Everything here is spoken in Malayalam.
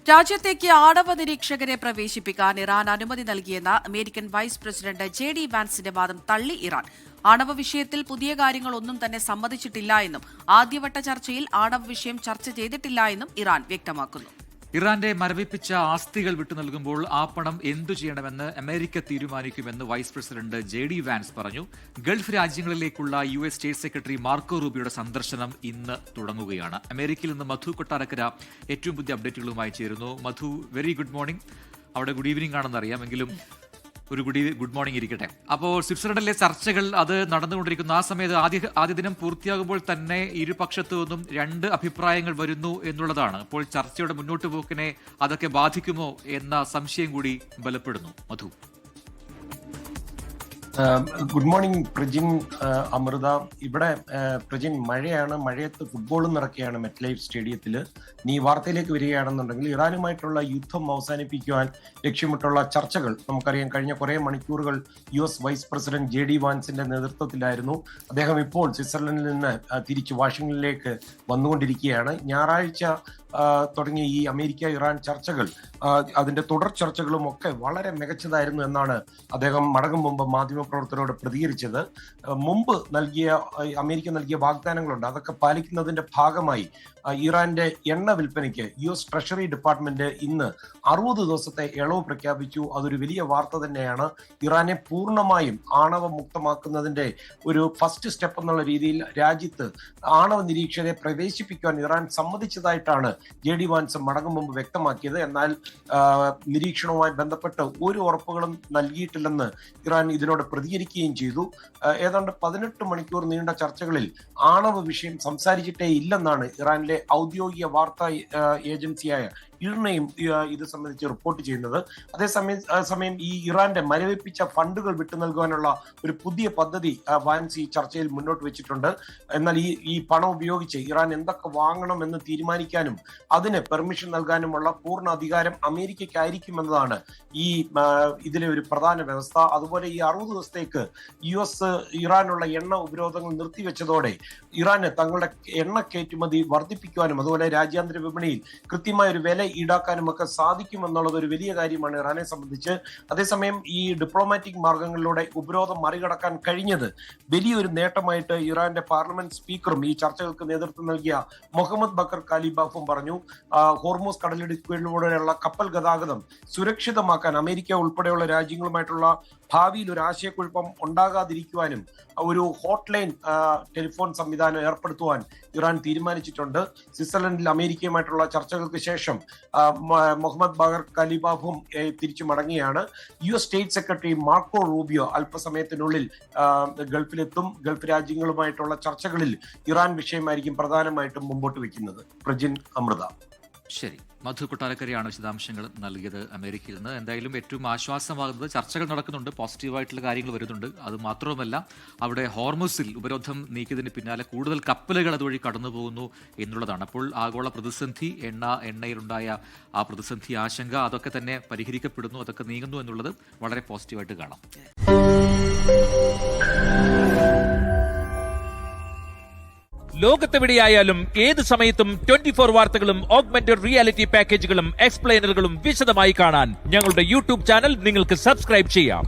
രാജ്യത്തേക്ക് ആണവ നിരീക്ഷകരെ പ്രവേശിപ്പിക്കാൻ ഇറാൻ അനുമതി നൽകിയെന്ന അമേരിക്കൻ വൈസ് പ്രസിഡന്റ് JD വാൻസിന്റെ വാദം തള്ളി ഇറാൻ. ആണവ വിഷയത്തിൽ പുതിയ കാര്യങ്ങളൊന്നും തന്നെ സമ്മതിച്ചിട്ടില്ല എന്നും ആദ്യവട്ട ചർച്ചയിൽ ആണവ വിഷയം ചർച്ച ചെയ്തിട്ടില്ല എന്നും ഇറാൻ വ്യക്തമാക്കുന്നു. ഇറാന്റെ മരവിപ്പിച്ച ആസ്തികൾ വിട്ടു നൽകുമ്പോൾ ആ പണം എന്തു ചെയ്യണമെന്ന് അമേരിക്ക തീരുമാനിക്കുമെന്ന് വൈസ് പ്രസിഡന്റ് JD വാൻസ് പറഞ്ഞു. ഗൾഫ് രാജ്യങ്ങളിലേക്കുള്ള US സ്റ്റേറ്റ് സെക്രട്ടറി മാർക്കോ റൂബിയോയുടെ സന്ദർശനം ഇന്ന് തുടങ്ങുകയാണ്. അമേരിക്കയിൽ നിന്ന് മധു കൊട്ടാരക്കര ഏറ്റവും പുതിയ അപ്ഡേറ്റുകളുമായി ചേരുന്നു. മധു, വെരി ഗുഡ് മോർണിംഗ്. അവിടെ ഗുഡ് ഈവനിംഗ് ആണെന്ന് അറിയാമെങ്കിലും ഒരു ഗുഡ് മോർണിംഗ് ഇരിക്കട്ടെ. അപ്പോൾ സ്വിറ്റ്സർലൻഡിലെ ചർച്ചകൾ അത് നടന്നുകൊണ്ടിരിക്കുന്നു. ആ സമയത്ത് ആദ്യ ദിനം പൂർത്തിയാകുമ്പോൾ തന്നെ ഇരുപക്ഷത്തു നിന്നും രണ്ട് അഭിപ്രായങ്ങൾ വരുന്നു എന്നുള്ളതാണ്. അപ്പോൾ ചർച്ചയുടെ മുന്നോട്ട് പോക്കിനെ അതൊക്കെ ബാധിക്കുമോ എന്ന സംശയം കൂടി ബലപ്പെടുന്നു. മധു, ഗുഡ് മോർണിംഗ് പ്രജിൻ, അമൃത. ഇവിടെ പ്രജിൻ, മഴയാണ്. മഴയത്ത് ഫുട്ബോളും നടക്കുകയാണ് മെറ്റ് ലൈഫ് സ്റ്റേഡിയത്തിൽ. നീ വാർത്തയിലേക്ക് വരികയാണെന്നുണ്ടെങ്കിൽ ഇറാനുമായിട്ടുള്ള യുദ്ധം അവസാനിപ്പിക്കുവാൻ ലക്ഷ്യമിട്ടുള്ള ചർച്ചകൾ നമുക്കറിയാം. കഴിഞ്ഞ കുറേ മണിക്കൂറുകൾ US വൈസ് പ്രസിഡന്റ് JD വാൻസിന്റെ നേതൃത്വത്തിലായിരുന്നു. അദ്ദേഹം ഇപ്പോൾ സ്വിറ്റ്സർലൻഡിൽ നിന്ന് തിരിച്ച് വാഷിംഗ്ടണിലേക്ക് വന്നുകൊണ്ടിരിക്കുകയാണ്. ഞായറാഴ്ച തുടങ്ങിയ ഈ അമേരിക്ക ഇറാൻ ചർച്ചകൾ, അതിന്റെ തുടർ ചർച്ചകളും ഒക്കെ വളരെ മികച്ചതായിരുന്നു എന്നാണ് അദ്ദേഹം മടങ്ങും മുമ്പ് മാധ്യമപ്രവർത്തകരോട് പ്രതികരിച്ചത്. മുമ്പ് അമേരിക്ക നൽകിയ വാഗ്ദാനങ്ങളുണ്ട്, അതൊക്കെ പാലിക്കുന്നതിന്റെ ഭാഗമായി ഇറാന്റെ എണ്ണ വിൽപ്പനയ്ക്ക് US ട്രഷറി ഡിപ്പാർട്ട്മെന്റ് ഇന്ന് 60 ദിവസത്തെ ഇളവ് പ്രഖ്യാപിച്ചു. അതൊരു വലിയ വാർത്ത തന്നെയാണ്. ഇറാനെ പൂർണ്ണമായും ആണവ മുക്തമാക്കുന്നതിന്റെ ഒരു ഫസ്റ്റ് സ്റ്റെപ്പ് എന്നുള്ള രീതിയിൽ രാജ്യത്ത് ആണവ നിരീക്ഷകരെ പ്രവേശിപ്പിക്കാൻ ഇറാൻ സമ്മതിച്ചതായിട്ടാണ് JD വാൻസ് മടങ്ങും മുമ്പ് വ്യക്തമാക്കിയത്. എന്നാൽ നിരീക്ഷണവുമായി ബന്ധപ്പെട്ട് ഒരു ഉറപ്പുകളും നൽകിയിട്ടില്ലെന്ന് ഇറാൻ ഇതിനോട് പ്രതികരിക്കുകയും ചെയ്തു. ഏതാണ്ട് 18 മണിക്കൂർ നീണ്ട ചർച്ചകളിൽ ആണവ വിഷയം സംസാരിച്ചിട്ടേ ഇല്ലെന്നാണ് ഇറാനിലെ ഔദ്യോഗിക വാർത്താ ഏജൻസിയായ ഇർണയും ഇത് സംബന്ധിച്ച് റിപ്പോർട്ട് ചെയ്യുന്നത്. അതേസമയം ഈ ഇറാന്റെ മരവിപ്പിച്ച ഫണ്ടുകൾ വിട്ടു നൽകുവാനുള്ള ഒരു പുതിയ പദ്ധതി വാൻസ് ഈ ചർച്ചയിൽ മുന്നോട്ട് വെച്ചിട്ടുണ്ട്. എന്നാൽ ഈ പണം ഉപയോഗിച്ച് ഇറാൻ എന്തൊക്കെ വാങ്ങണം എന്ന് തീരുമാനിക്കാനും അതിന് പെർമിഷൻ നൽകാനുമുള്ള പൂർണ്ണ അധികാരം അമേരിക്കയ്ക്കായിരിക്കുമെന്നതാണ് ഇതിലെ ഒരു പ്രധാന വ്യവസ്ഥ. അതുപോലെ ഈ 60 ദിവസത്തേക്ക് US ഇറാനുള്ള എണ്ണ ഉപരോധങ്ങൾ നിർത്തിവെച്ചതോടെ ഇറാന് തങ്ങളുടെ എണ്ണ കയറ്റുമതി വർദ്ധിപ്പിക്കുവാനും അതുപോലെ രാജ്യാന്തര വിപണിയിൽ കൃത്യമായ ഒരു വില ഈടാക്കാനും ഒക്കെ സാധിക്കുമെന്നുള്ളത് ഒരു വലിയ കാര്യമാണ് ഇറാനെ സംബന്ധിച്ച്. അതേസമയം ഈ ഡിപ്ലോമാറ്റിക് മാർഗങ്ങളിലൂടെ ഉപരോധം മറികടക്കാൻ കഴിഞ്ഞത് വലിയൊരു നേട്ടമായിട്ട് ഇറാന്റെ പാർലമെന്റ് സ്പീക്കറും ഈ ചർച്ചകൾക്ക് നേതൃത്വം നൽകിയ മുഹമ്മദ് ബക്കർ കാലിബാഫും പറഞ്ഞു. ഹോർമൂസ് കടലിടുക്കിലൂടെയുള്ള കപ്പൽ ഗതാഗതം സുരക്ഷിതമാക്കാൻ അമേരിക്ക ഉൾപ്പെടെയുള്ള രാജ്യങ്ങളുമായിട്ടുള്ള ഭാവിയിൽ ഒരു ആശയക്കുഴപ്പം ഉണ്ടാകാതിരിക്കുവാനും ഒരു ഹോട്ട്ലൈൻ ടെലിഫോൺ സംവിധാനം ഏർപ്പെടുത്തുവാൻ ഇറാൻ തീരുമാനിച്ചിട്ടുണ്ട്. സ്വിറ്റ്സർലൻഡിൽ അമേരിക്കയുമായിട്ടുള്ള ചർച്ചകൾക്ക് ശേഷം മുഹമ്മദ് ബക്കർ കാലിബാഫും തിരിച്ചു മടങ്ങിയാണ്. US state secretary Marco Rubio അല്പസമയത്തിനുള്ളിൽ ഗൾഫിലെത്തും. ഗൾഫ് രാജ്യങ്ങളുമായിട്ടുള്ള ചർച്ചകളിൽ ഇറാൻ വിഷയമായിരിക്കും പ്രധാനമായിട്ടും മുമ്പോട്ട് വയ്ക്കുന്നത്. പ്രജിൻ, അമൃത. ശരി, മധു കൊട്ടാരക്കരയാണ് വിശദാംശങ്ങൾ നൽകിയത് അമേരിക്കയിൽ നിന്ന്. എന്തായാലും ഏറ്റവും ആശ്വാസമാകുന്നത് ചർച്ചകൾ നടക്കുന്നുണ്ട്, പോസിറ്റീവായിട്ടുള്ള കാര്യങ്ങൾ വരുന്നുണ്ട്. അത് മാത്രവുമല്ല, അവിടെ ഹോർമുസിൽ ഉപരോധം നീക്കിയതിന് പിന്നാലെ കൂടുതൽ കപ്പലുകൾ അതുവഴി കടന്നു പോകുന്നു എന്നുള്ളതാണ്. അപ്പോൾ ആഗോള പ്രതിസന്ധി, എണ്ണയിലുണ്ടായ ആ പ്രതിസന്ധി ആശങ്ക, അതൊക്കെ തന്നെ പരിഹരിക്കപ്പെടുന്നു, അതൊക്കെ നീങ്ങുന്നു എന്നുള്ളത് വളരെ പോസിറ്റീവായിട്ട് കാണാം. ലോകത്തെവിടെയായാലും ഏത് സമയത്തും 24 വാർത്തകളും ഓഗ്മെന്റഡ് റിയാലിറ്റി പാക്കേജുകളും എക്സ്പ്ലെയിനറുകളും വിശദമായി കാണാൻ ഞങ്ങളുടെ YouTube ചാനൽ നിങ്ങൾക്ക് സബ്സ്ക്രൈബ് ചെയ്യാം.